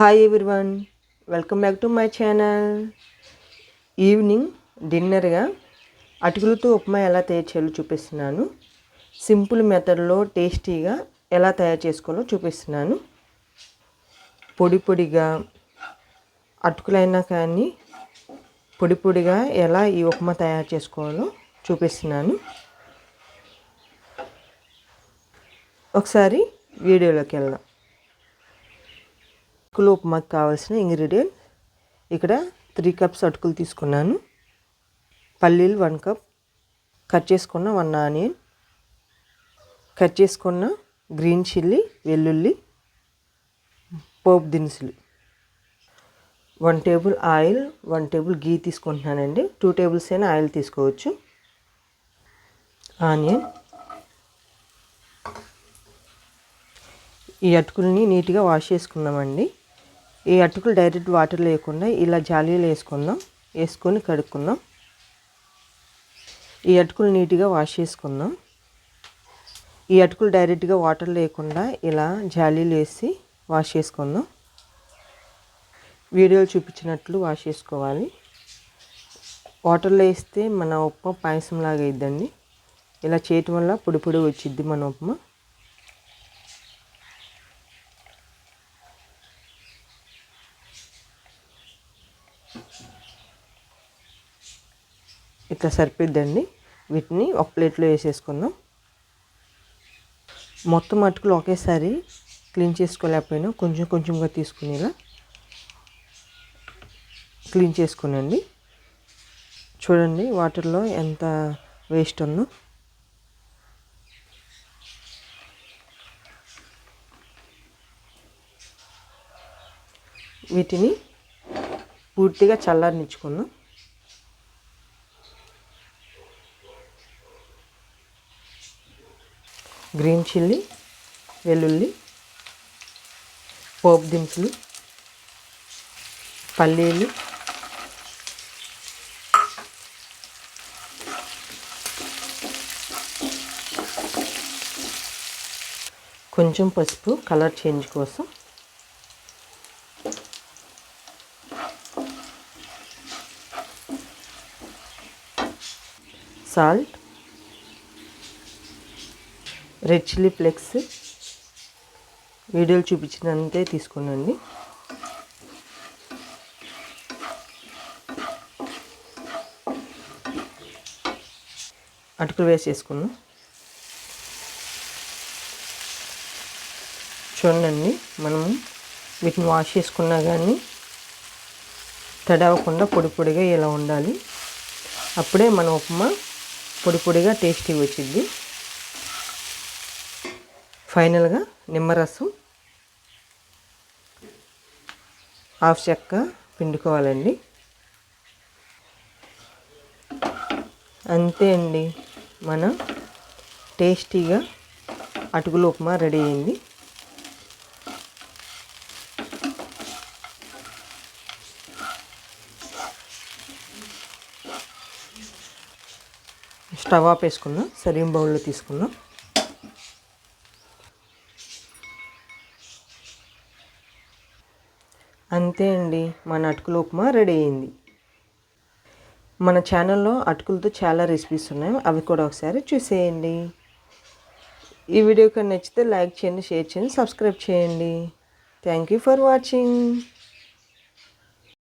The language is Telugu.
Hi everyone, welcome back to my channel. Evening డిన్నర్గా అటుకులతో ఉప్మా ఎలా తయారు చేయాలో చూపిస్తున్నాను. సింపుల్ మెథడ్లో టేస్టీగా ఎలా తయారు చేసుకోవాలో చూపిస్తున్నాను. పొడిగా అటుకులైనా కానీ పొడిగా ఎలా ఈ ఉప్మా తయారు చేసుకోవాలో చూపిస్తున్నాను. ఒకసారి వీడియోలోకి వెళ్దాం. అటుకులు ఉప్మాకి కావాల్సిన ఇంగ్రీడియంట్ ఇక్కడ 3 కప్స్ అటుకులు తీసుకున్నాను. పల్లీలు 1 కప్, కట్ చేసుకున్న 1 ఆనియన్, కట్ చేసుకున్న గ్రీన్ చిల్లీ, వెల్లుల్లి, పోపు దినుసులు, 1 టేబుల్ ఆయిల్, 1 టేబుల్ గీ తీసుకుంటున్నానండి. 2 టేబుల్స్ అయినా ఆయిల్ తీసుకోవచ్చు. ఆనియన్, ఈ అటుకుల్ని నీట్గా వాష్ చేసుకుందామండి. ఈ అటుకులు డైరెక్ట్ వాటర్లో వేయకుండా ఇలా జాలీలో వేసుకొని కడుక్కుందాం. ఈ అటుకులు నీట్గా వాష్ చేసుకుందాం. ఈ అటుకులు డైరెక్ట్గా వాటర్లో వేయకుండా ఇలా జాలీలో వేసి వాష్ చేసుకుందాం. వీడియోలో చూపించినట్లు వాష్ చేసుకోవాలి. వాటర్లో వేస్తే మన ఉప్మా పాయసంలాగా అయిద్దండి. ఇలా చేయటం వల్ల పొడి వచ్చిద్ది మన ఉప్మా. ఇట్లా సరిపోద్దండి. వీటిని ఒక ప్లేట్లో వేసేసుకుందాం. మొత్తం అటుకులు ఒకేసారి క్లీన్ చేసుకోలేకపోయినా కొంచెంగా తీసుకుని ఇలా క్లీన్ చేసుకునండి. చూడండి వాటర్లో ఎంత వేస్ట్ ఉందో. వీటిని పూర్తిగా చల్లారనిచ్చుకుందాం. గ్రీన్ చిల్లీ, వెల్లుల్లి, పోపు దినుసులు, పల్లీలు, కొంచెం పసుపు కలర్ చేంజ్ కోసం, సాల్ట్, రెడ్ చిల్లీ ఫ్లేక్స్ వీడియోలు చూపించినంతే తీసుకున్నాండి. అటుకులు వేసేసుకున్నాం. చూడండి, మనం వీటిని వాష్ చేసుకున్నా కానీ తడవకుండా పొడిగా ఇలా ఉండాలి. అప్పుడే మన ఉప్మా పొడిగా టేస్టీగా వచ్చింది. ఫైనల్గా నిమ్మరసం, హాఫ్ చెక్క పిండుకోవాలండి. అంతే అండి, మన టేస్టీగా అటుకుల ఉప్మా రెడీ అయింది. స్టవ్ ఆఫ్ వేసుకుందాం. సర్వింగ్ బౌల్లో తీసుకుందాం. అంతే అండి, మన అటుకుల ఉప్మా రెడీ అయింది. మన ఛానల్లో అటుకులతో చాలా రెసిపీస్ ఉన్నాయి, అవి కూడా ఒకసారి చూసేయండి. ఈ వీడియో కానీ నచ్చితే లైక్ చేయండి, షేర్ చేయండి, సబ్స్క్రైబ్ చేయండి. Thank you for watching.